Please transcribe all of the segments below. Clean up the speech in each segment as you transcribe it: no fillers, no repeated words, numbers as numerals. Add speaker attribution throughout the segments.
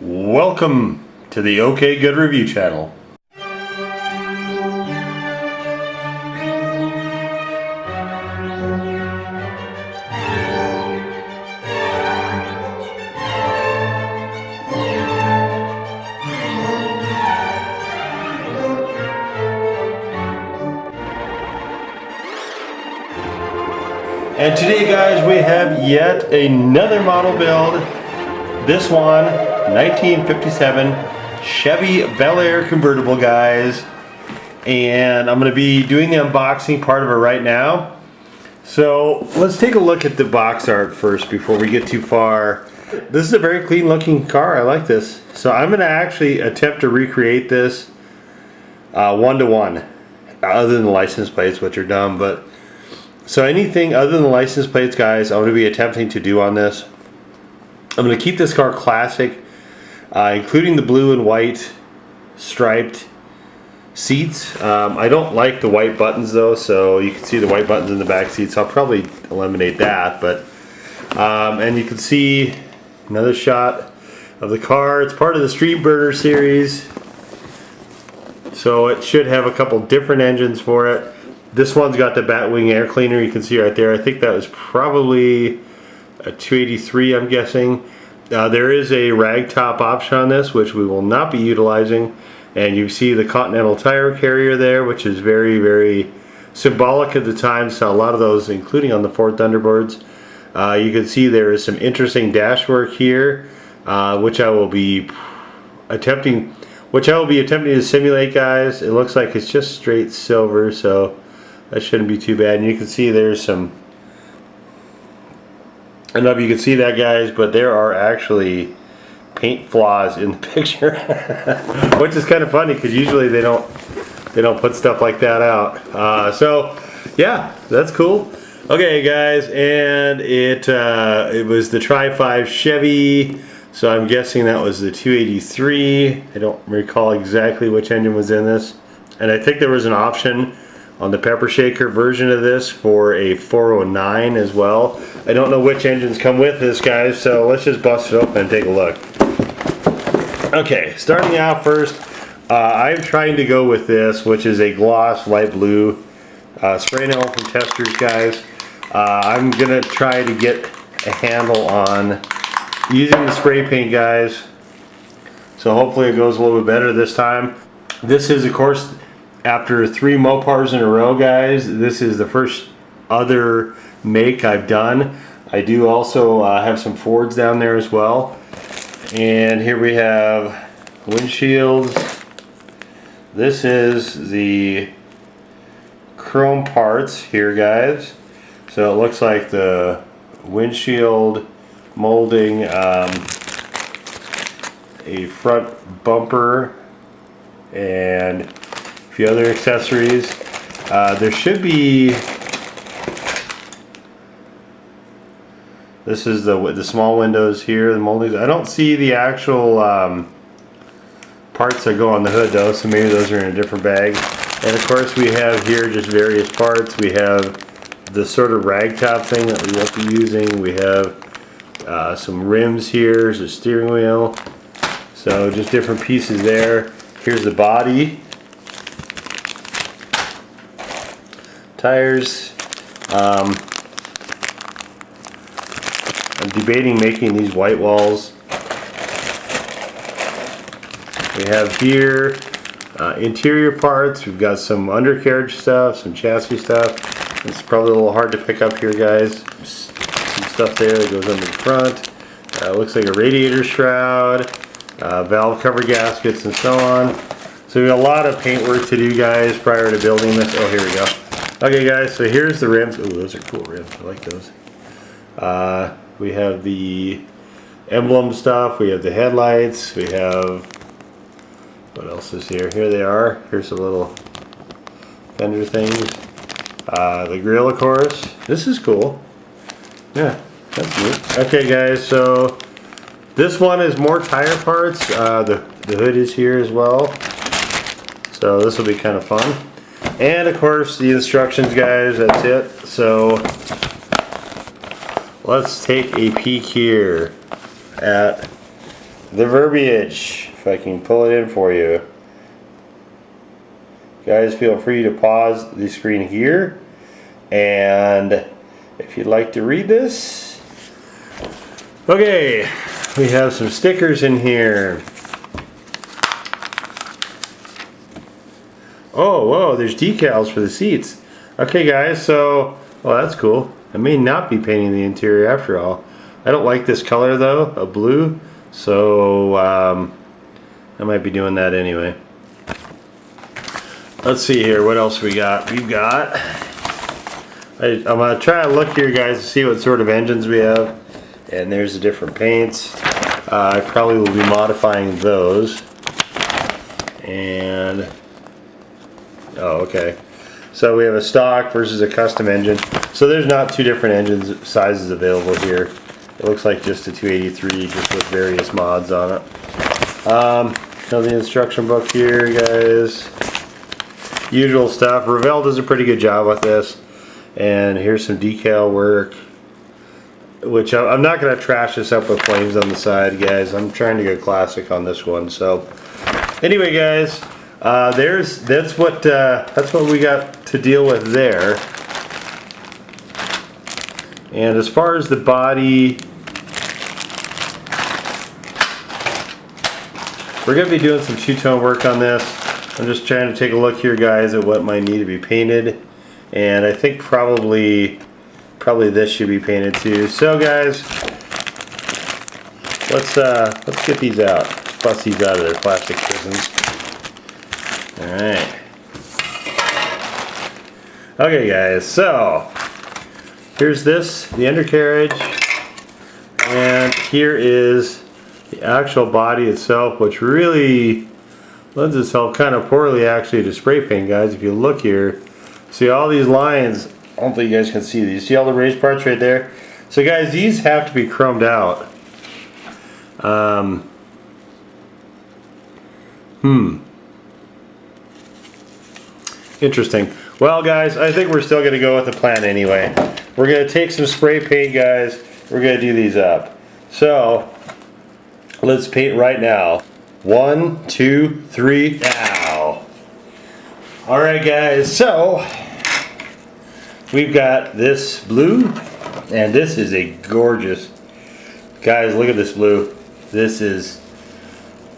Speaker 1: Welcome to the OK Good Review channel. And today, guys, we have yet another model build. This one, 1957 Chevy Bel Air Convertible, guys. And I'm going to be doing the unboxing part of it right now. So let's take a look at the box art first before we get too far. This is a very clean looking car. I like this. So I'm going to actually attempt to recreate this one-to-one, other than the license plates, which are dumb. But so anything other than the license plates, guys, I'm going to be attempting to do on this. I'm going to keep this car classic, including the blue and white striped seats. I don't like the white buttons though, so you can see the white buttons in the back seats. I'll probably eliminate that. But and you can see another shot of the car. It's part of the Streetburner series, so it should have a couple different engines for it. This one's got the Batwing air cleaner. You can see right there. I think that was probably a 283, I'm guessing. There is a ragtop option on this, which we will not be utilizing. And you see the Continental tire carrier there, which is very, very symbolic at the time. So a lot of those, including on the Ford Thunderbirds. You can see there is some interesting dash work here, which I will be attempting to simulate, guys. It looks like it's just straight silver, so that shouldn't be too bad. And you can see there's some, I don't know if you can see that, guys, but there are actually paint flaws in the picture, which is kind of funny because usually they don't put stuff like that out. So yeah, that's cool. Okay, guys, and it was the Tri-5 Chevy, so I'm guessing that was the 283. I don't recall exactly which engine was in this, and I think there was an option on the pepper shaker version of this for a 409 as well. I don't know which engines come with this, guys, so let's just bust it open and take a look. Okay, starting out first, I'm trying to go with this, which is a gloss light blue spray nail from Testers, guys. I'm gonna try to get a handle on using the spray paint, guys, so hopefully it goes a little bit better this time. This is, of course, after 3 Mopars in a row, guys, this is the first other make I've done. I do also have some Fords down there as well. And here we have windshields. This is the chrome parts here, guys. So it looks like the windshield molding, a front bumper, and a few other accessories. There should be, this is the small windows here, the moldings. I don't see the actual parts that go on the hood though, so maybe those are in a different bag. And of course we have here just various parts. We have the sort of ragtop thing that we won't be using. We have some rims here. There's a steering wheel. So just different pieces there. Here's the body. Tires. I'm debating making these white walls. We have here interior parts. We've got some undercarriage stuff, some chassis stuff. It's probably a little hard to pick up here, guys. Some stuff there that goes under the front. Looks like a radiator shroud, valve cover gaskets, and so on. So we got a lot of paint work to do, guys, prior to building this. Oh, here we go. Okay, guys, so here's the rims. Oh, those are cool rims. I like those. We have the emblem stuff. We have the headlights. We have, what else is here? Here they are. Here's the little fender things. The grill, of course. This is cool. Yeah, that's neat. Okay, guys, so this one is more tire parts. The hood is here as well. So this will be kind of fun. And of course the instructions, guys, that's it. So let's take a peek here at the verbiage, if I can pull it in for you. Guys, feel free to pause the screen here, and if you'd like to read this. Okay, we have some stickers in here. Oh, whoa, there's decals for the seats. Okay guys, so, well, that's cool. I may not be painting the interior after all. I don't like this color though, a blue, so I might be doing that anyway. Let's see here, what else we got? We've got, I'm going to try to look here guys to see what sort of engines we have. And there's the different paints. I probably will be modifying those. And, oh, okay. So we have a stock versus a custom engine. So there's not two different engine sizes available here. It looks like just a 283, just with various mods on it. So the instruction book here, guys. Usual stuff. Revell does a pretty good job with this. And here's some decal work, which I'm not going to trash this up with flames on the side, guys. I'm trying to go classic on this one. So anyway, guys, that's what we got to deal with there. And as far as the body, we're going to be doing some two-tone work on this. I'm just trying to take a look here, guys, at what might need to be painted. And I think probably this should be painted too. So guys, let's get these out. Let's bust these out of their plastic prisons. Alright. Okay guys, so here's the undercarriage, and here is the actual body itself, which really lends itself kind of poorly actually to spray paint, guys. If you look here, see all these lines. I don't think you guys can see these. See all the raised parts right there? So guys, these have to be chromed out. Interesting. Well guys, I think we're still going to go with the plan anyway. We're going to take some spray paint, guys. We're going to do these up. So, let's paint right now. 1, 2, 3, now. Alright guys, so we've got this blue, and this is a gorgeous, guys, look at this blue. This is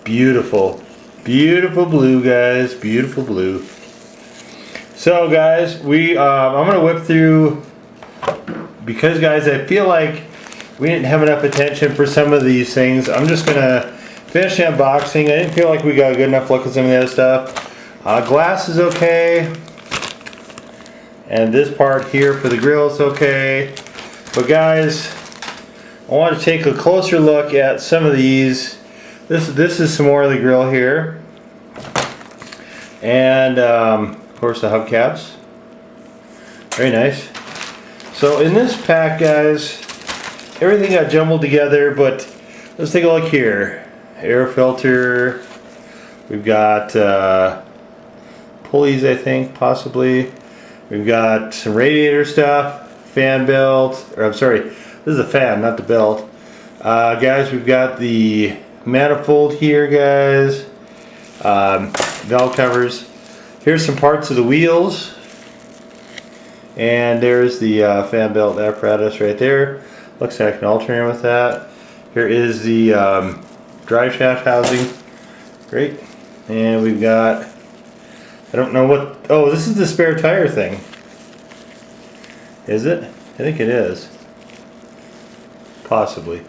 Speaker 1: beautiful. Beautiful blue, guys. Beautiful blue. So guys, I'm gonna whip through, because guys, I feel like we didn't have enough attention for some of these things. I'm just gonna finish the unboxing. I didn't feel like we got a good enough look at some of the other stuff. Glass is okay. And this part here for the grill is okay. But guys, I want to take a closer look at some of these. This is some more of the grill here. And of course the hubcaps. Very nice. So in this pack, guys, everything got jumbled together, but let's take a look here. Air filter. We've got pulleys, I think, possibly. We've got some radiator stuff, fan belt, or I'm sorry, this is a fan, not the belt. Guys, we've got the manifold here, guys. Valve covers. Here's some parts of the wheels. And there's the fan belt apparatus right there. Looks like an alternator with that. Here is the drive shaft housing. Great. And we've got, I don't know what, oh, this is the spare tire thing. Is it? I think it is. Possibly.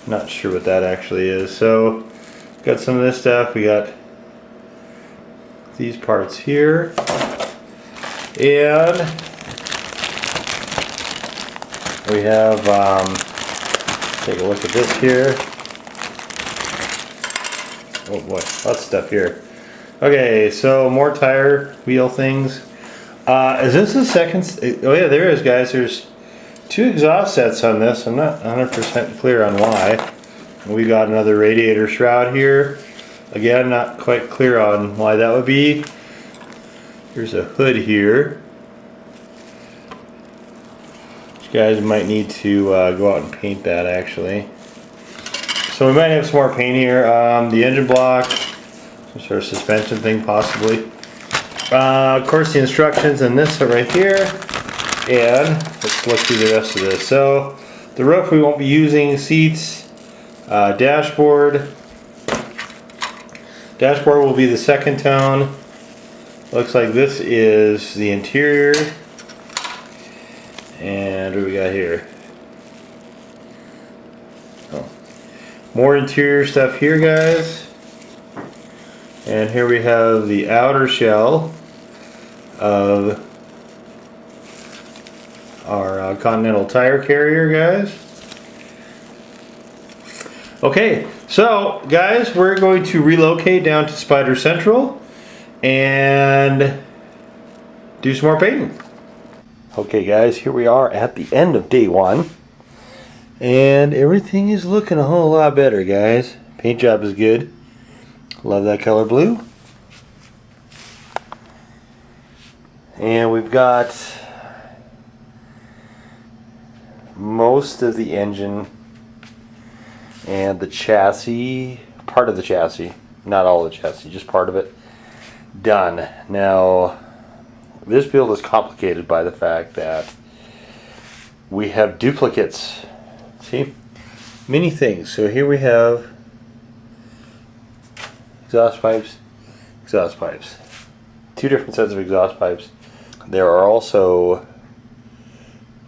Speaker 1: Not sure what that actually is. So, got some of this stuff. We got these parts here. And we have, take a look at this here. Oh boy, lots of stuff here. Okay, so more tire wheel things. Is this the second? Oh yeah, there is, guys. There's two exhaust sets on this. I'm not 100% clear on why. We got another radiator shroud here. Again, not quite clear on why that would be. Here's a hood here. You guys might need to go out and paint that actually. So we might have some more paint here. The engine block, some sort of suspension thing possibly. Of course the instructions and this are right here. And let's look through the rest of this. So the roof we won't be using, seats, dashboard. Dashboard will be the second tone. Looks like this is the interior. And what do we got here? Oh, more interior stuff here, guys. And here we have the outer shell of our Continental tire carrier, guys. Okay, so guys, we're going to relocate down to Spider Central and do some more painting. Okay guys, here we are at the end of day one, and everything is looking a whole lot better, guys. Paint job is good. Love that color blue. And we've got most of the engine and the chassis, part of the chassis, not all the chassis, just part of it, done. Now, this build is complicated by the fact that we have duplicates. See? Many things. So here we have exhaust pipes, exhaust pipes. Two different sets of exhaust pipes. There are also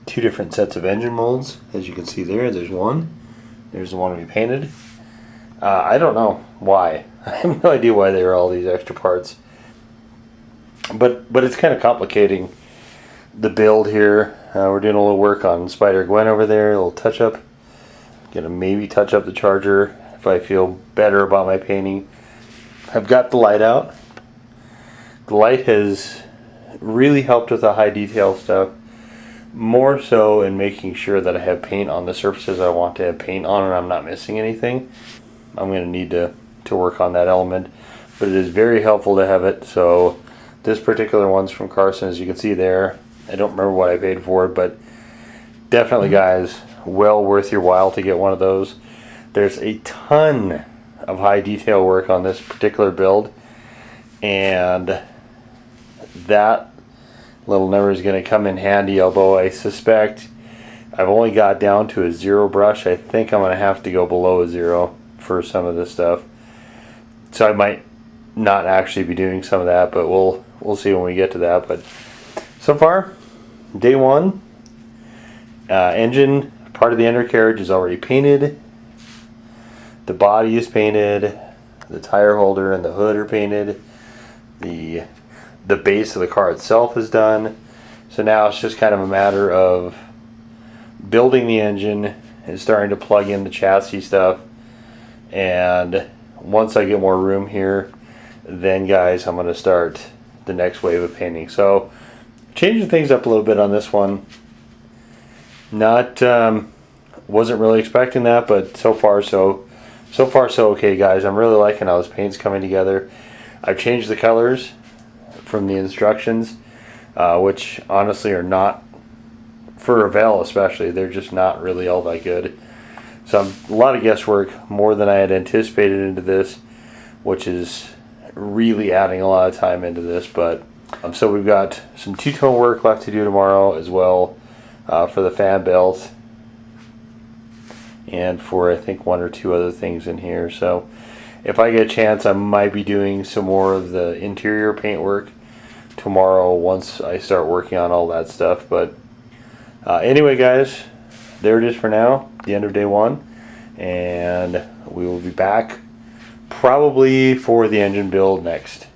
Speaker 1: two different sets of engine molds. As you can see there, there's one. There's the one we painted. I don't know why. I have no idea why there are all these extra parts. But it's kind of complicating the build here. We're doing a little work on Spider Gwen over there, a little touch up. Gonna maybe touch up the charger if I feel better about my painting. I've got the light out. The light has really helped with the high detail stuff. More so in making sure that I have paint on the surfaces I want to have paint on and I'm not missing anything. I'm going to need to work on that element, but it is very helpful to have it. So this particular one's from Carson, as you can see there. I don't remember what I paid for it, but definitely guys, well worth your while to get one of those. There's a ton of high detail work on this particular build, and that little number is going to come in handy, although I suspect I've only got down to a 0 brush. I think I'm going to have to go below a 0 for some of this stuff. So I might not actually be doing some of that, but we'll see when we get to that. But so far, day one, engine, part of the undercarriage is already painted. The body is painted. The tire holder and the hood are painted. The base of the car itself is done. So now it's just kind of a matter of building the engine and starting to plug in the chassis stuff. And once I get more room here, then guys, I'm going to start the next wave of painting. So changing things up a little bit on this one. Not wasn't really expecting that, but so far so okay, guys. I'm really liking how this paint's coming together. I've changed the colors from the instructions, which honestly are not, for Revell especially, they're just not really all that good. So a lot of guesswork, more than I had anticipated into this, which is really adding a lot of time into this. But so we've got some two-tone work left to do tomorrow as well, for the fan belt and for I think one or two other things in here. So if I get a chance, I might be doing some more of the interior paint work tomorrow once I start working on all that stuff. But anyway guys, there it is for now, the end of day one, and we will be back probably for the engine build next.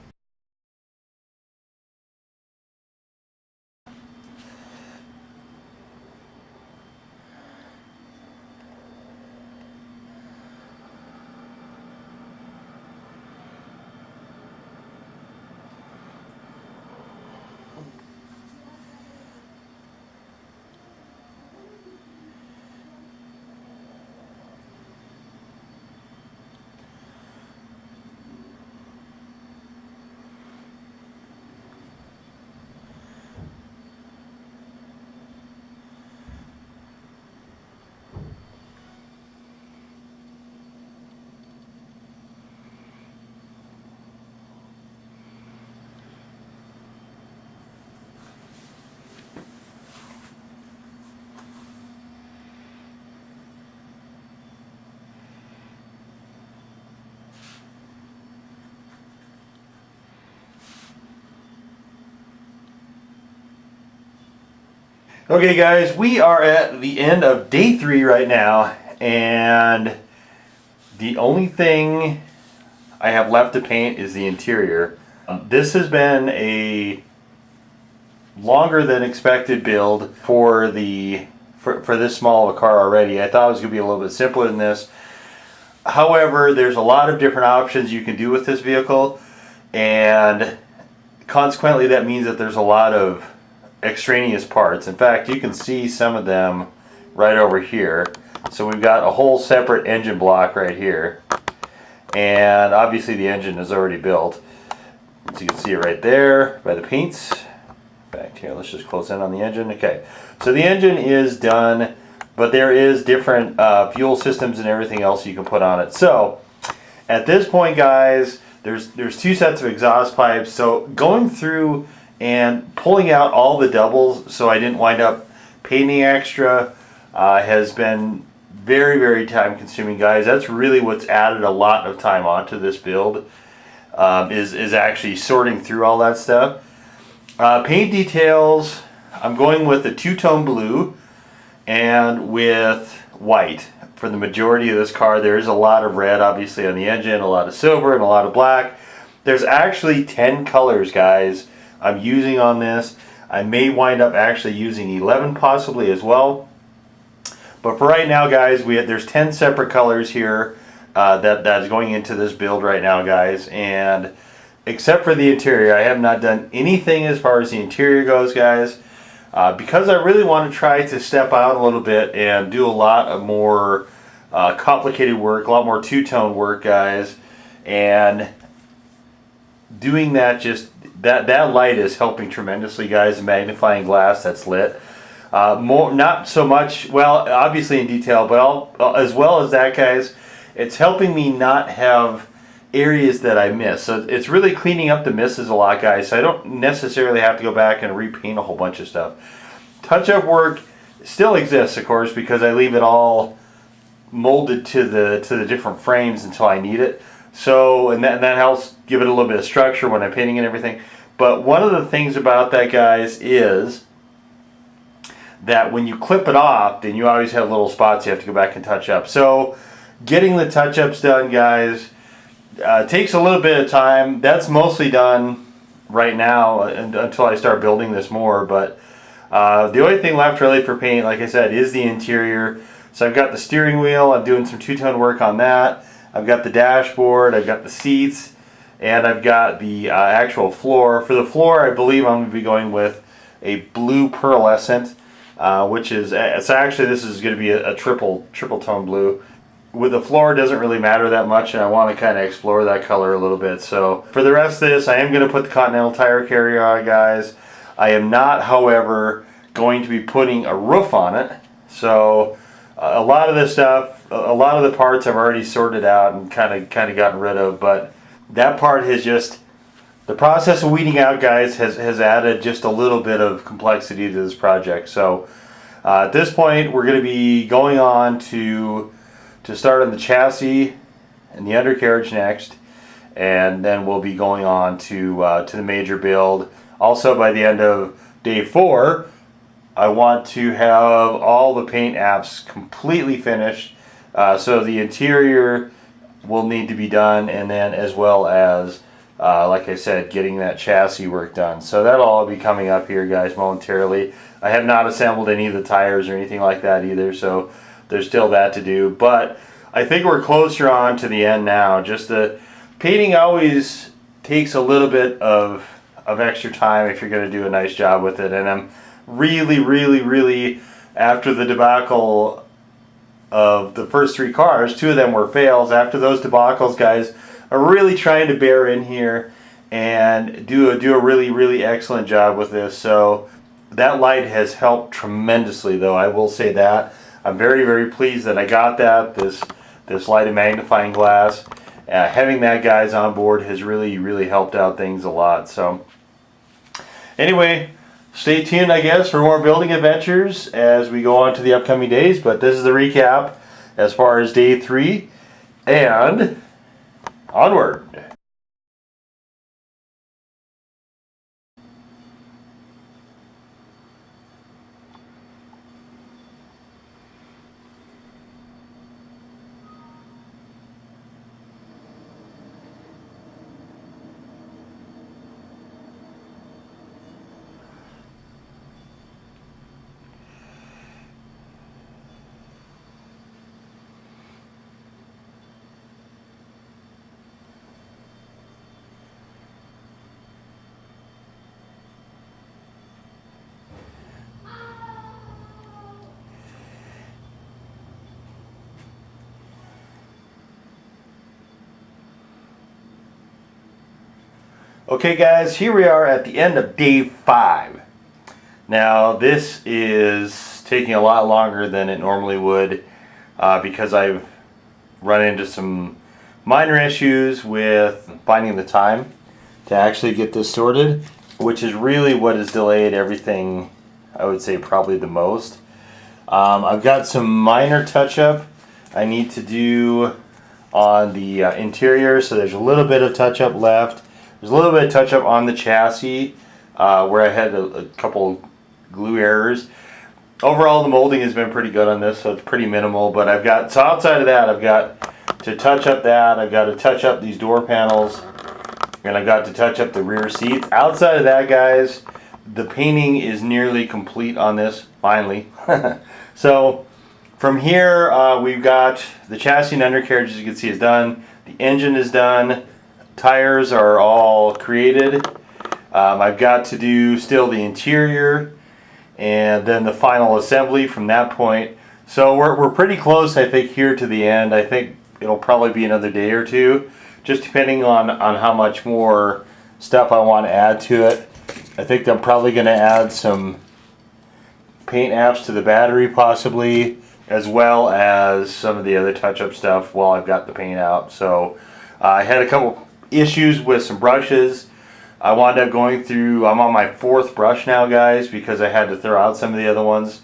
Speaker 1: Okay guys, we are at the end of day 3 right now, and the only thing I have left to paint is the interior. This has been a longer than expected build for this small of a car already. I thought it was going to be a little bit simpler than this. However, there's a lot of different options you can do with this vehicle, and consequently that means that there's a lot of extraneous parts. In fact, you can see some of them right over here. So we've got a whole separate engine block right here, and obviously the engine is already built, so you can see it right there by the paints. Back here, let's just close in on the engine. Okay, so the engine is done, but there is different fuel systems and everything else you can put on it. So at this point guys, there's 2 sets of exhaust pipes, so going through and pulling out all the doubles so I didn't wind up painting extra has been very, very time consuming, guys. That's really what's added a lot of time onto this build, is actually sorting through all that stuff. Paint details, I'm going with a 2-tone blue and with white. For the majority of this car, there is a lot of red obviously on the engine, a lot of silver and a lot of black. There's actually 10 colors, guys, I'm using on this. I may wind up actually using 11 possibly as well. But for right now, guys, there's 10 separate colors here that's going into this build right now, guys. And except for the interior, I have not done anything as far as the interior goes, guys, because I really want to try to step out a little bit and do a lot of more complicated work, a lot more 2-tone work, guys. And doing that, just that light is helping tremendously, guys. The magnifying glass that's lit, not so much, well, obviously in detail, but as well as that, guys, it's helping me not have areas that I miss. So it's really cleaning up the misses a lot, guys, so I don't necessarily have to go back and repaint a whole bunch of stuff. Touch-up work still exists, of course, because I leave it all molded to the different frames until I need it. So, and that helps give it a little bit of structure when I'm painting and everything. But one of the things about that, guys, is that when you clip it off, then you always have little spots you have to go back and touch up. So getting the touch-ups done, guys, takes a little bit of time. That's mostly done right now until I start building this more. But the only thing left really for paint, like I said, is the interior. So I've got the steering wheel. I'm doing some 2-tone work on that. I've got the dashboard, I've got the seats, and I've got the actual floor. For the floor, I believe I'm going to be going with a blue pearlescent, which is, so actually this is going to be a triple tone blue. With the floor, it doesn't really matter that much, and I want to kind of explore that color a little bit. So for the rest of this, I am going to put the Continental tire carrier on, guys. I am not, however, going to be putting a roof on it. So a lot of this stuff, a lot of the parts I've already sorted out and kind of gotten rid of, but that part has just, the process of weeding out, guys, has added just a little bit of complexity to this project. So at this point, we're going to be going on to start on the chassis and the undercarriage next, and then we'll be going on to the major build. Also, by the end of day 4, I want to have all the paint apps completely finished. So the interior will need to be done, and then as well as, like I said, getting that chassis work done. So that'll all be coming up here, guys, momentarily. I have not assembled any of the tires or anything like that either, so there's still that to do. But I think we're closer on to the end now. Just the painting always takes a little bit of extra time if you're going to do a nice job with it, and I'm really, after the debacle of the first 3 cars, 2 of them were fails. After those debacles, guys, I'm really trying to bear in here and do a really excellent job with this. So that light has helped tremendously, though, I will say that. I'm very pleased that I got that, this light and magnifying glass. Having that, guys, on board has really helped out things a lot. So anyway, stay tuned, I guess, for more building adventures as we go on to the upcoming days. But this is the recap as far as day 3, and onward. Okay guys, here we are at the end of day 5. Now this is taking a lot longer than it normally would because I've run into some minor issues with finding the time to actually get this sorted, which is really what has delayed everything, I would say, probably the most. I've got some minor touch-up I need to do on the interior, so there's a little bit of touch-up left. There's a little bit of touch-up on the chassis where I had a couple glue errors. Overall, the molding has been pretty good on this, so it's pretty minimal. But I've got, so outside of that, I've got to touch up that. I've got to touch up these door panels, and I've got to touch up the rear seats. Outside of that, guys, the painting is nearly complete on this, finally. So from here, we've got the chassis and undercarriage, as you can see, is done. The engine is done. Tires are all created. I've got to do still the interior and then the final assembly from that point. So we're pretty close, I think, here to the end. I think it'll probably be another day or two, just depending on how much more stuff I want to add to it. I think I'm probably going to add some paint apps to the battery possibly, as well as some of the other touch-up stuff while I've got the paint out. So I had a couple issues with some brushes. I wound up going through, I'm on my 4th brush now, guys, because I had to throw out some of the other ones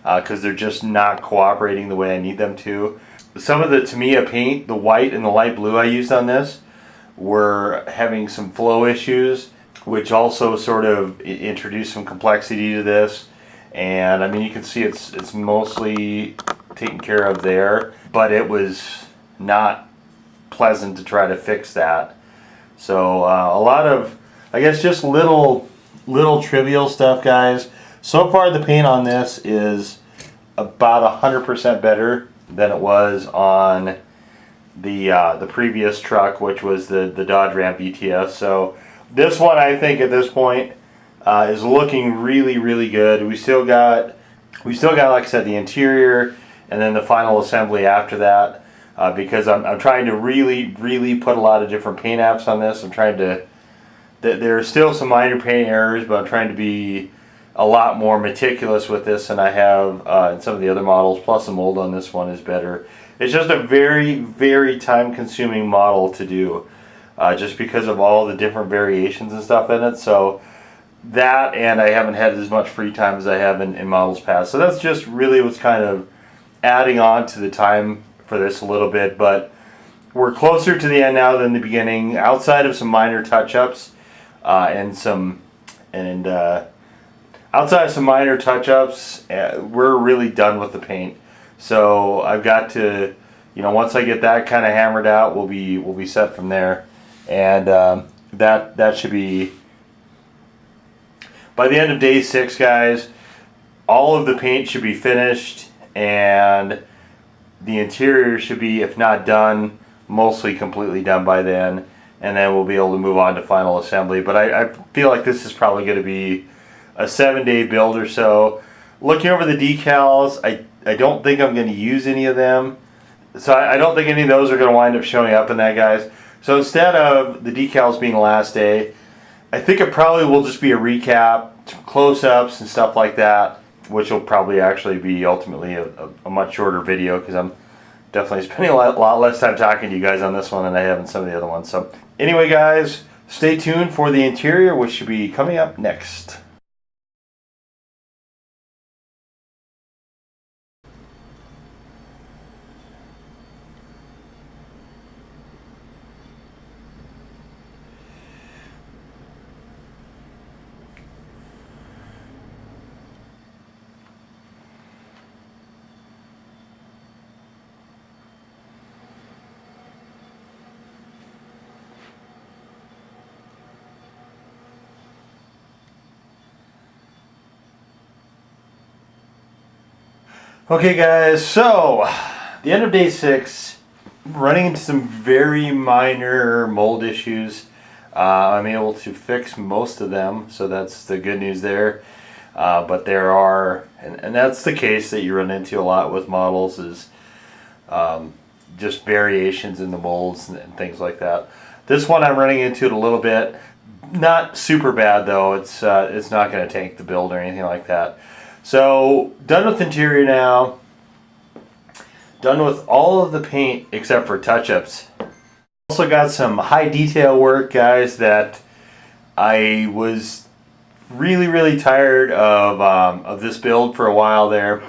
Speaker 1: because they're just not cooperating the way I need them to. Some of the Tamiya paint, the white and the light blue I used on this, were having some flow issues, which also sort of introduced some complexity to this. And I mean, you can see it's mostly taken care of there, but it was not pleasant to try to fix that. So a lot of, I guess, just little trivial stuff, guys. So far the paint on this is about 100% better than it was on the previous truck, which was the Dodge Ram VTS. So this one, I think at this point is looking really good. We still got, like I said, the interior and then the final assembly after that. Because I'm trying to really put a lot of different paint apps on this. I'm trying to, there are still some minor paint errors, but I'm trying to be a lot more meticulous with this than I have in some of the other models. Plus the mold on this one is better. It's just a very time consuming model to do, just because of all the different variations and stuff in it. So that, and I haven't had as much free time as I have in models past. So that's just really what's kind of adding on to the time for this a little bit, but we're closer to the end now than the beginning. Outside of some minor touch-ups outside of some minor touch-ups, we're really done with the paint. So I've got to, once I get that kind of hammered out, we'll be set from there, and that should be by the end of day 6, guys. All of the paint should be finished, and the interior should be, if not done, mostly completely done by then, and then we'll be able to move on to final assembly. But I feel like this is probably going to be a 7-day build or so. Looking over the decals, I don't think I'm going to use any of them, so I don't think any of those are going to wind up showing up in that, guys. So instead of the decals being the last day, I think it probably will just be a recap, some close-ups and stuff like that, which will probably actually be ultimately a much shorter video, because I'm definitely spending a lot less time talking to you guys on this one than I have in some of the other ones. So anyway, guys, stay tuned for the interior, which should be coming up next. Okay guys, so the end of day 6, running into some very minor mold issues. I'm able to fix most of them, so that's the good news there. But there are, and that's the case that you run into a lot with models, is just variations in the molds and things like that. This one I'm running into it a little bit. Not super bad though. It's not going to tank the build or anything like that. So done with interior now. Done with all of the paint except for touch-ups. Also got some high detail work, guys, that I was really tired of this build for a while there.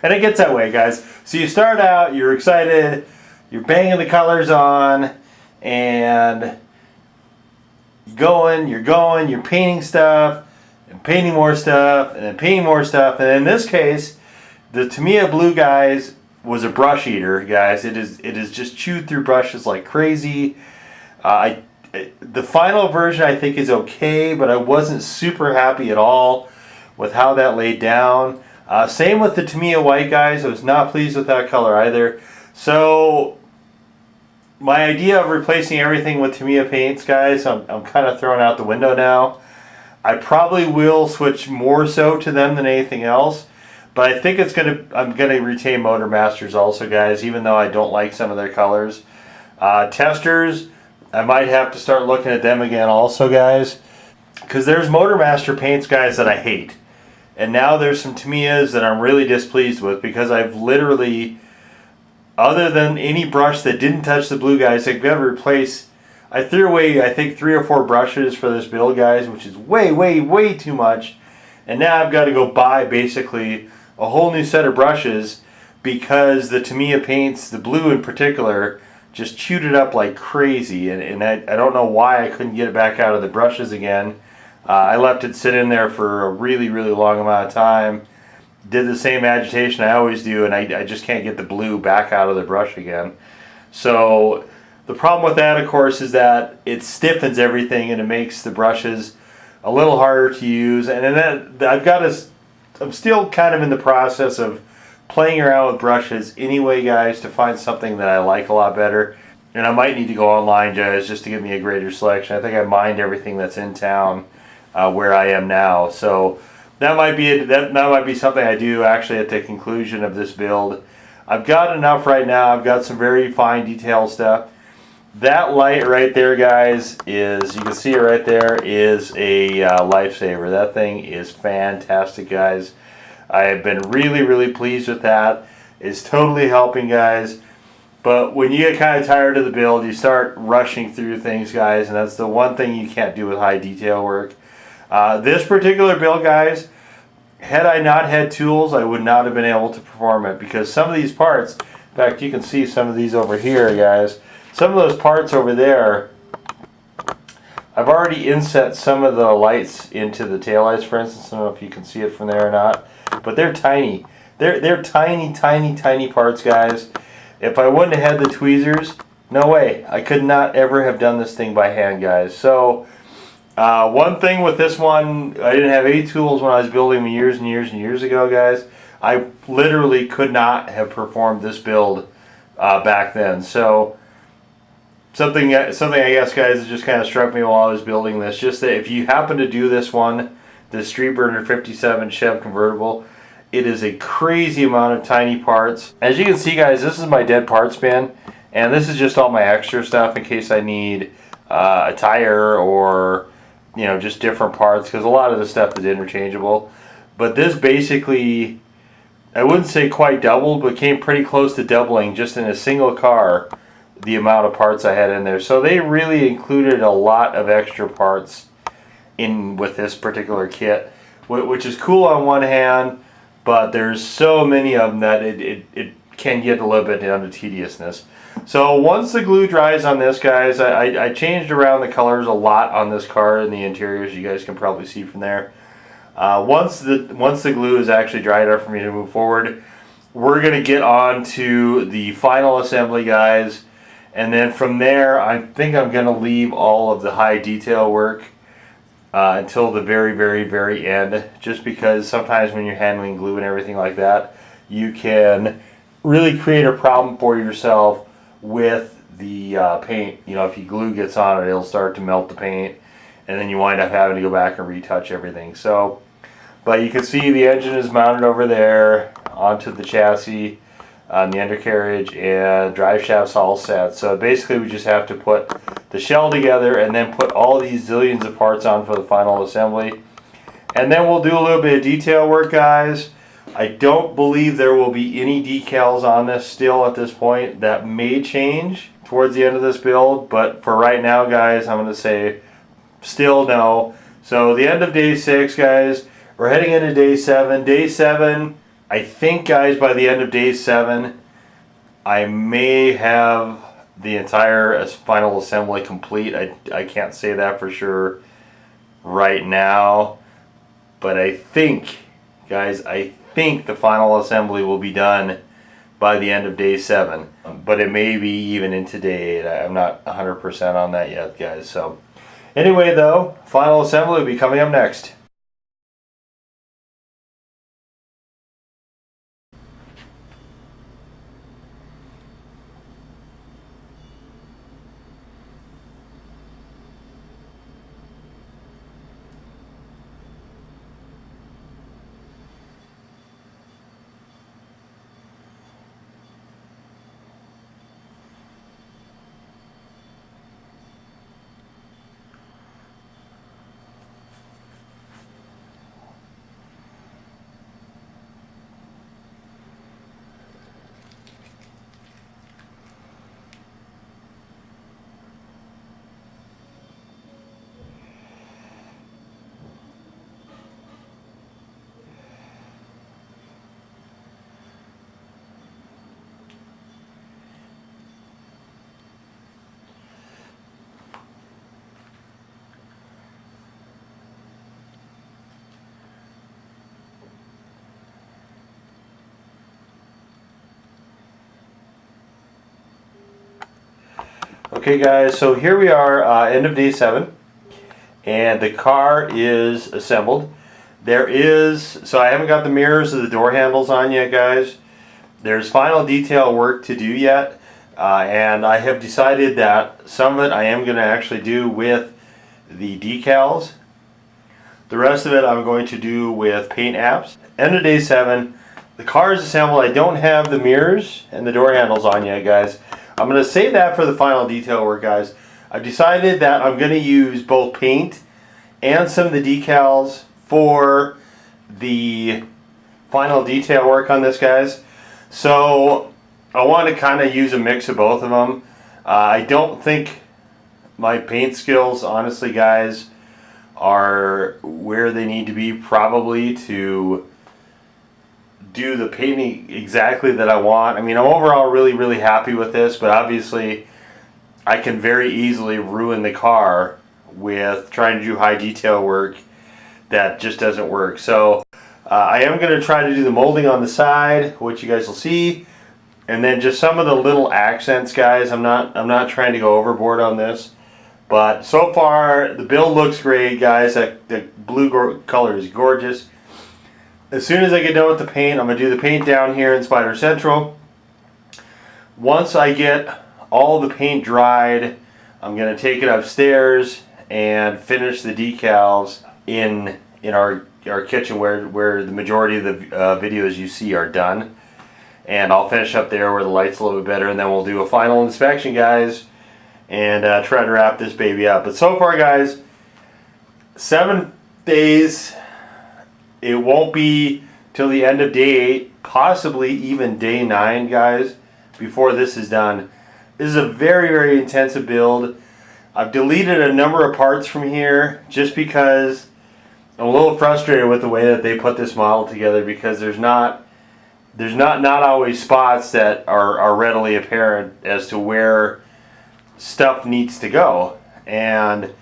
Speaker 1: And it gets that way, guys. So you start out, you're excited, you're banging the colors on, and you're painting stuff, and painting more stuff, and then painting more stuff. And in this case, the Tamiya blue, guys, was a brush eater, guys. It is just chewed through brushes like crazy. The final version I think is okay, but I wasn't super happy at all with how that laid down. Same with the Tamiya white, guys. I was not pleased with that color either. So my idea of replacing everything with Tamiya paints, guys, I'm kind of throwing out the window now. I probably will switch more so to them than anything else. But I think I'm gonna retain Motor Masters also, guys, even though I don't like some of their colors. Testers, I might have to start looking at them again also, guys, because there's Motor Master paints, guys, that I hate. And now there's some Tamiyas that I'm really displeased with, because I've literally, other than any brush that didn't touch the blue, guys, I've got to replace. I threw away, I think, 3 or 4 brushes for this build, guys, which is way too much. And now I've got to go buy basically a whole new set of brushes, because the Tamiya paints, the blue in particular, just chewed it up like crazy. And I don't know why I couldn't get it back out of the brushes again. I left it sit in there for a really long amount of time. Did the same agitation I always do, and I just can't get the blue back out of the brush again. So the problem with that, of course, is that it stiffens everything and it makes the brushes a little harder to use. And then I'm still kind of in the process of playing around with brushes anyway, guys, to find something that I like a lot better. And I might need to go online, guys, just to give me a greater selection. I think I mined everything that's in town where I am now. So that might be something I do actually at the conclusion of this build. I've got enough right now. I've got some very fine detail stuff. That light right there, guys, is, you can see it right there, is a lifesaver. That thing is fantastic, guys. I have been really pleased with that. It's totally helping, guys. But when you get kind of tired of the build, you start rushing through things, guys, and that's the one thing you can't do with high detail work. This particular build, guys, had I not had tools, I would not have been able to perform it, because some of these parts, in fact, you can see some of these over here, guys. Some of those parts over there, I've already inset some of the lights into the taillights, for instance. I don't know if you can see it from there or not, but they're tiny. They're tiny parts, guys. If I wouldn't have had the tweezers, no way. I could not ever have done this thing by hand, guys. So one thing with this one, I didn't have any tools when I was building them years and years ago, guys. I literally could not have performed this build back then. So something I guess, guys, that just kind of struck me while I was building this, just that if you happen to do this one, the Streetburner 57 Chev convertible, it is a crazy amount of tiny parts. As you can see, guys, this is my dead parts bin, and this is just all my extra stuff in case I need a tire or, you know, just different parts, because a lot of the stuff is interchangeable. But this basically, I wouldn't say quite doubled, but came pretty close to doubling just in a single car the amount of parts I had in there. So they really included a lot of extra parts in with this particular kit, which is cool on one hand, but there's so many of them that it can get a little bit down to tediousness. So once the glue dries on this, guys, I changed around the colors a lot on this car in the interiors. You guys can probably see from there. Once the glue is actually dry enough for me to move forward, we're going to get on to the final assembly, guys. And then from there, I think I'm going to leave all of the high detail work until the very end, just because sometimes when you're handling glue and everything like that, you can really create a problem for yourself with the paint. You know, if your glue gets on it, it'll start to melt the paint, and then you wind up having to go back and retouch everything. So, but you can see the engine is mounted over there onto the chassis. on the undercarriage, and drive shafts all set. So basically we just have to put the shell together and then put all these zillions of parts on for the final assembly. And then we'll do a little bit of detail work, guys. I don't believe there will be any decals on this still at this point. That may change towards the end of this build, but for right now, guys, I'm going to say still no. So the end of day 6, guys, we're heading into day 7. Day 7, I think, guys, by the end of day 7, I may have the entire final assembly complete. I can't say that for sure right now, but I think, guys, I think the final assembly will be done by the end of day 7, but it may be even into day 8. I'm not 100% on that yet, guys. So anyway, though, final assembly will be coming up next. Okay, guys, so here we are, end of day 7, and the car is assembled. So I haven't got the mirrors or the door handles on yet, guys. There's final detail work to do yet, and I have decided that some of it I am going to actually do with the decals. The rest of it I'm going to do with paint apps. End of day 7, the car is assembled. I don't have the mirrors and the door handles on yet, guys. I'm going to save that for the final detail work, guys. I've decided that I'm going to use both paint and some of the decals for the final detail work on this, guys. So I want to kind of use a mix of both of them. I don't think my paint skills, honestly, guys, are where they need to be probably to do the painting exactly that I want. I mean, I'm overall really happy with this, but obviously I can very easily ruin the car with trying to do high detail work that just doesn't work. So I am going to try to do the molding on the side, which you guys will see, and then just some of the little accents, guys. I'm not trying to go overboard on this, but so far the build looks great, guys. The blue color is gorgeous. As soon as I get done with the paint, I'm going to do the paint down here in Spider Central. Once I get all the paint dried, I'm going to take it upstairs and finish the decals in our kitchen where the majority of the videos you see are done. And I'll finish up there where the light's a little bit better, and then we'll do a final inspection, guys, and try to wrap this baby up. But so far, guys, 7 days. It won't be till the end of day 8, possibly even day 9, guys, before this is done. This is a very intensive build. I've deleted a number of parts from here just because I'm a little frustrated with the way that they put this model together, because there's not always spots that are readily apparent as to where stuff needs to go. And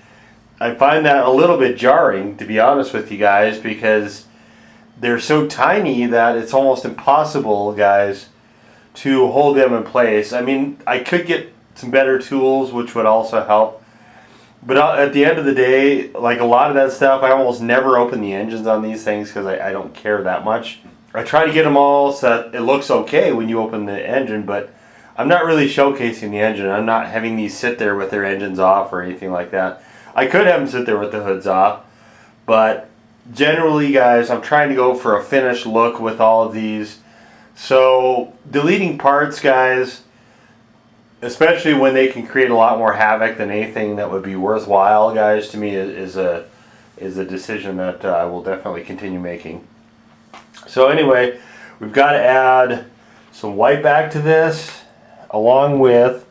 Speaker 1: I find that a little bit jarring, to be honest with you guys, because they're so tiny that it's almost impossible, guys, to hold them in place. I mean, I could get some better tools, which would also help. But at the end of the day, like a lot of that stuff, I almost never open the engines on these things because I don't care that much. I try to get them all so that it looks okay when you open the engine, but I'm not really showcasing the engine. I'm not having these sit there with their engines off or anything like that. I could have them sit there with the hoods off, but generally, guys, I'm trying to go for a finished look with all of these So deleting parts, guys, especially when they can create a lot more havoc than anything that would be worthwhile, guys, to me is a decision that I will definitely continue making. So anyway, we've got to add some white back to this, along with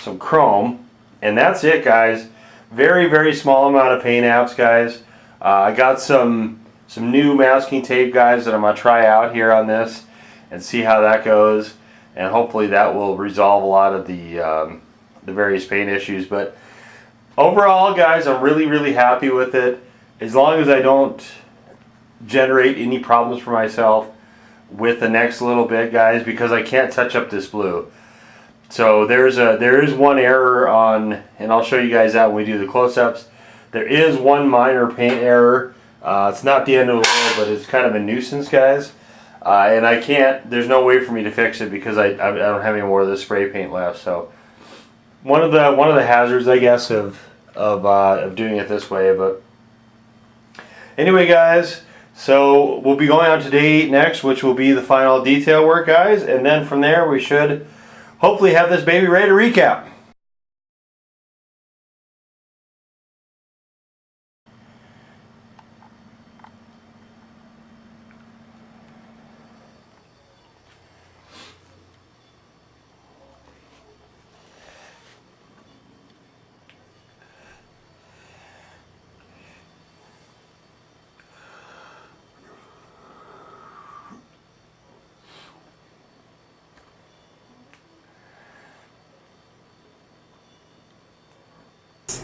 Speaker 1: some chrome, and that's it, guys. Very, very small amount of paint apps, guys. I got some new masking tape, guys, that I'm gonna try out here on this and see how that goes, and hopefully that will resolve a lot of the various paint issues. But overall, guys, I'm really, really happy with it, as long as I don't generate any problems for myself with the next little bit, guys, because I can't touch up this blue. So there is one error on, and I'll show you guys that when we do the close-ups. There is one minor paint error. It's not the end of the world, but it's kind of a nuisance, guys. And I can't, there's no way for me to fix it because I don't have any more of this spray paint left. So one of the hazards, I guess, of doing it this way. But anyway, guys, so we'll be going on to day 8 next, which will be the final detail work, guys, and then from there we should hopefully have this baby ready to recap.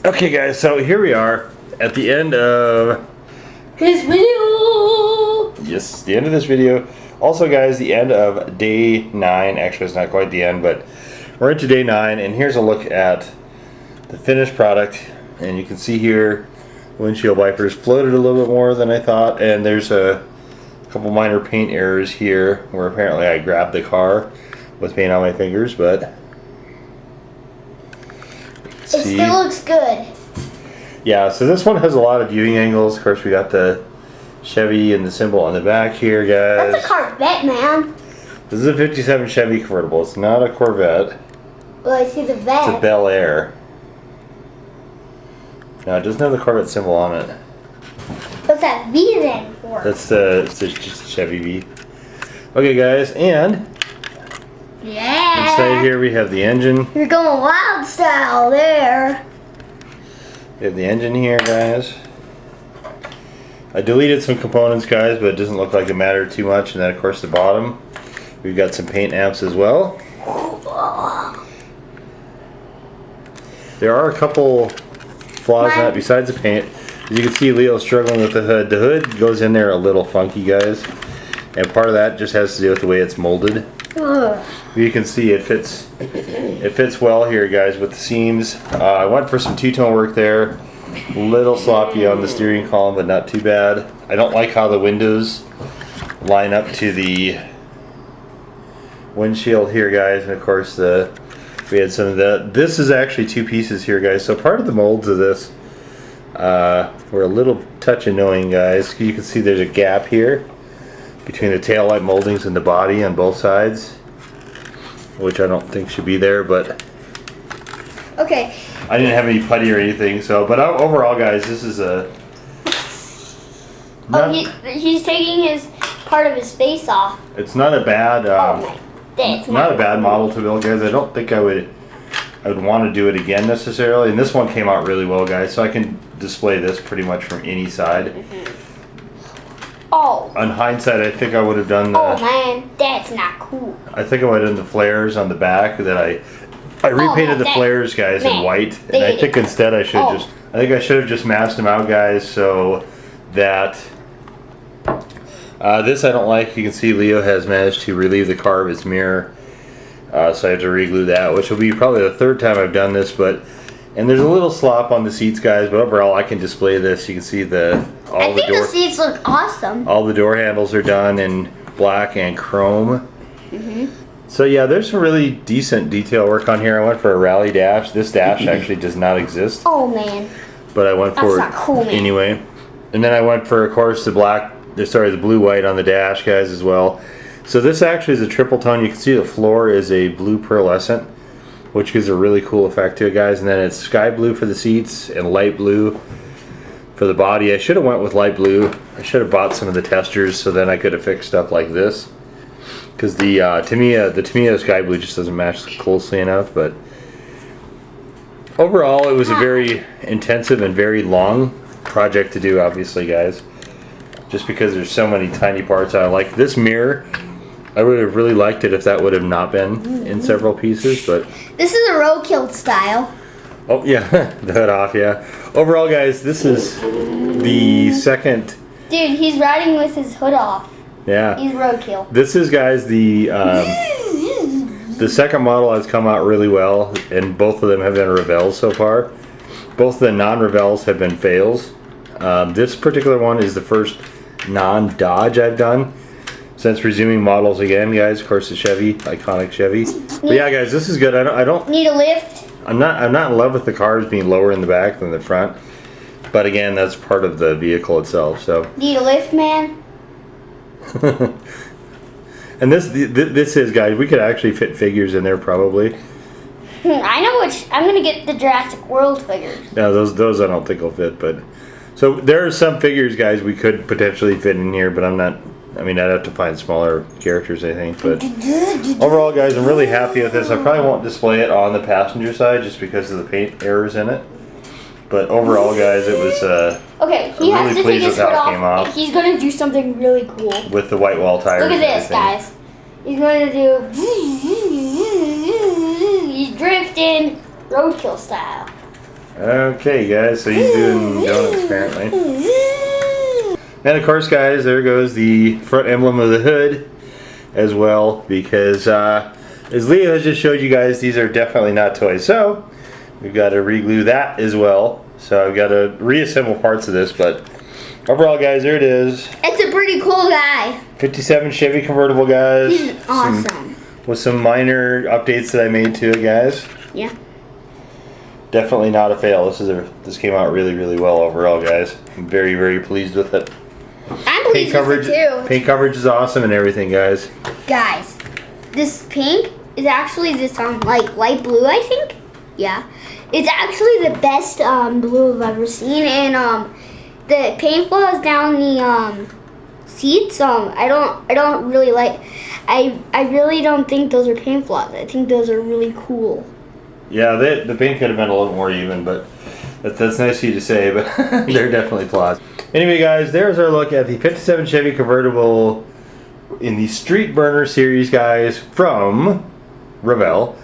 Speaker 1: Okay, guys, so here we are at the end of
Speaker 2: this video.
Speaker 1: Yes, the end of this video. Also, guys, the end of day 9. Actually, it's not quite the end, but we're into day 9, and here's a look at the finished product. And you can see here, windshield wipers floated a little bit more than I thought, and there's a couple minor paint errors here where apparently I grabbed the car with paint on my fingers, but
Speaker 2: it still looks good.
Speaker 1: Yeah, so this one has a lot of viewing angles. Of course, we got the Chevy and the symbol on the back here, guys.
Speaker 2: That's a Corvette, man.
Speaker 1: This is a 57 Chevy convertible. It's not a Corvette.
Speaker 2: Well, I see the vet.
Speaker 1: It's a Bel Air. No, it doesn't have the Corvette symbol on it.
Speaker 2: What's that V then for?
Speaker 1: It's just a Chevy V. Okay, guys, and
Speaker 2: yeah.
Speaker 1: inside here we have the engine.
Speaker 2: You're going wild style there.
Speaker 1: We have the engine here, guys. I deleted some components, guys, but it doesn't look like it mattered too much. And then, of course, the bottom, we've got some paint apps as well. There are a couple flaws in that besides the paint. As you can see, Leo's struggling with the hood. The hood goes in there a little funky, guys. And part of that just has to do with the way it's molded. You can see it fits well here, guys, with the seams. I went for some two-tone work there. A little sloppy on the steering column, but not too bad. I don't like how the windows line up to the windshield here, guys. And of course, we had some of that. This is actually two pieces here, guys. So part of the molds of this were a little touch annoying, guys. You can see there's a gap here between the taillight moldings and the body on both sides, which I don't think should be there, but
Speaker 2: okay.
Speaker 1: I didn't have any putty or anything, so, but overall, guys, this is a
Speaker 2: he's taking his part of his face off.
Speaker 1: It's not a bad not a bad model to build, guys. I don't think I would want to do it again necessarily, and this one came out really well, guys, so I can display this pretty much from any side.
Speaker 2: Oh.
Speaker 1: On hindsight, I think I would have done the...
Speaker 2: Oh man, that's not cool.
Speaker 1: I think I would have done the flares on the back. That I repainted the flares, guys, in white, and I think instead I should I should have just masked them out, guys, so that this I don't like. You can see Leo has managed to relieve the car of its mirror, so I have to re-glue that, which will be probably the third time I've done this. And there's a little slop on the seats, guys, but overall I can display this. You can see
Speaker 2: I think the seats look awesome.
Speaker 1: All the door handles are done in black and chrome. So yeah, there's some really decent detail work on here. I went for a rally dash. This dash actually does not exist.
Speaker 2: Oh man.
Speaker 1: But I went for it anyway. And then I went for, of course, the blue white on the dash, guys, as well. So this actually is a triple tone. You can see the floor is a blue pearlescent, which gives a really cool effect to it, guys. And then it's sky blue for the seats and light blue for the body. I should have went with light blue. I should have bought some of the testers so then I could have fixed stuff like this. Because the Tamiya sky blue just doesn't match closely enough. But overall, it was a very intensive and very long project to do, obviously, guys. Just because there's so many tiny parts on it. Like this mirror, I would have really liked it if that would have not been in several pieces, but...
Speaker 2: This is a roadkill style.
Speaker 1: Oh, yeah, the hood off, yeah. Overall, guys, this is the second...
Speaker 2: Dude, he's riding with his hood off.
Speaker 1: Yeah.
Speaker 2: He's roadkill.
Speaker 1: This is, guys, the second model has come out really well, and both of them have been Revells so far. Both of the non-Revells have been fails. This particular one is the first non-Dodge I've done since resuming models again, guys. Of course, the Chevy, iconic Chevy. But yeah, guys, this is good. I don't
Speaker 2: need a lift.
Speaker 1: I'm not in love with the cars being lower in the back than the front, but again, that's part of the vehicle itself. So
Speaker 2: need a lift, man.
Speaker 1: And this is, guys, we could actually fit figures in there probably.
Speaker 2: I know which. I'm gonna get the Jurassic World figures.
Speaker 1: No, those I don't think will fit, but so there are some figures, guys, we could potentially fit in here, but I'm not. I mean, I'd have to find smaller characters, I think. But overall, guys, I'm really happy with this. I probably won't display it on the passenger side just because of the paint errors in it. But overall, guys, it was.
Speaker 2: Okay, he has to take his hood off. He's gonna do something really cool
Speaker 1: with the white wall tires.
Speaker 2: Look at this, guys. He's going to do. He's drifting roadkill style.
Speaker 1: Okay, guys, so he's doing donuts apparently. And of course, guys, there goes the front emblem of the hood as well, because as Leo has just showed you guys, these are definitely not toys. So we've got to re-glue that as well. So I've got to reassemble parts of this, but overall, guys, there it is.
Speaker 2: It's a pretty cool guy.
Speaker 1: 57 Chevy convertible, guys.
Speaker 2: He's awesome.
Speaker 1: With some minor updates that I made to it, guys.
Speaker 2: Yeah.
Speaker 1: Definitely not a fail. This came out really, really well overall, guys. I'm very, very pleased with it.
Speaker 2: I'm pleased with it too.
Speaker 1: Paint coverage is awesome and everything, guys.
Speaker 2: Guys, this pink is actually this like light blue, I think. Yeah. It's actually the best blue I've ever seen, and the paint flaws down the seats. I don't really like. I really don't think those are paint flaws. I think those are really cool.
Speaker 1: Yeah, the paint could have been a little more even, but that's nice of you to say, but they're definitely flaws. Anyway, guys, there's our look at the 57 Chevy convertible in the Streetburner series, guys, from Revell.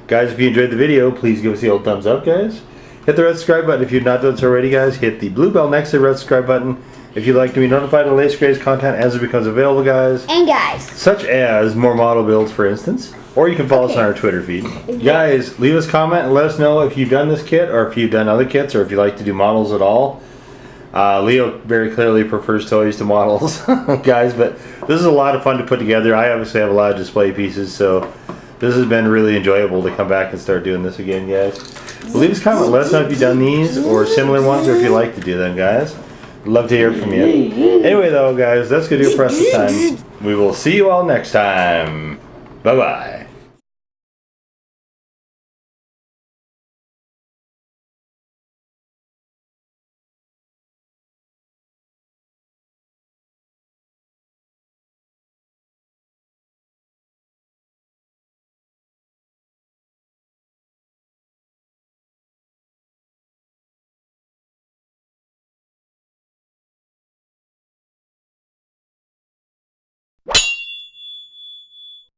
Speaker 1: Guys, if you enjoyed the video, please give us the old thumbs up, guys. Hit the red subscribe button if you've not done so already, guys. Hit the blue bell next to the red subscribe button if you'd like to be notified of the latest greatest content as it becomes available, guys.
Speaker 2: And guys,
Speaker 1: such as more model builds, for instance. Or you can follow us on our Twitter feed. Guys, leave us a comment and let us know if you've done this kit or if you've done other kits or if you like to do models at all. Leo very clearly prefers toys to models, guys, but this is a lot of fun to put together. I obviously have a lot of display pieces, so this has been really enjoyable to come back and start doing this again, guys. Leave us a comment. Let us know if you've done these or similar ones or if you like to do them, guys. Love to hear from you. Anyway, though, guys, that's going to do it for us this time. We will see you all next time. Bye-bye.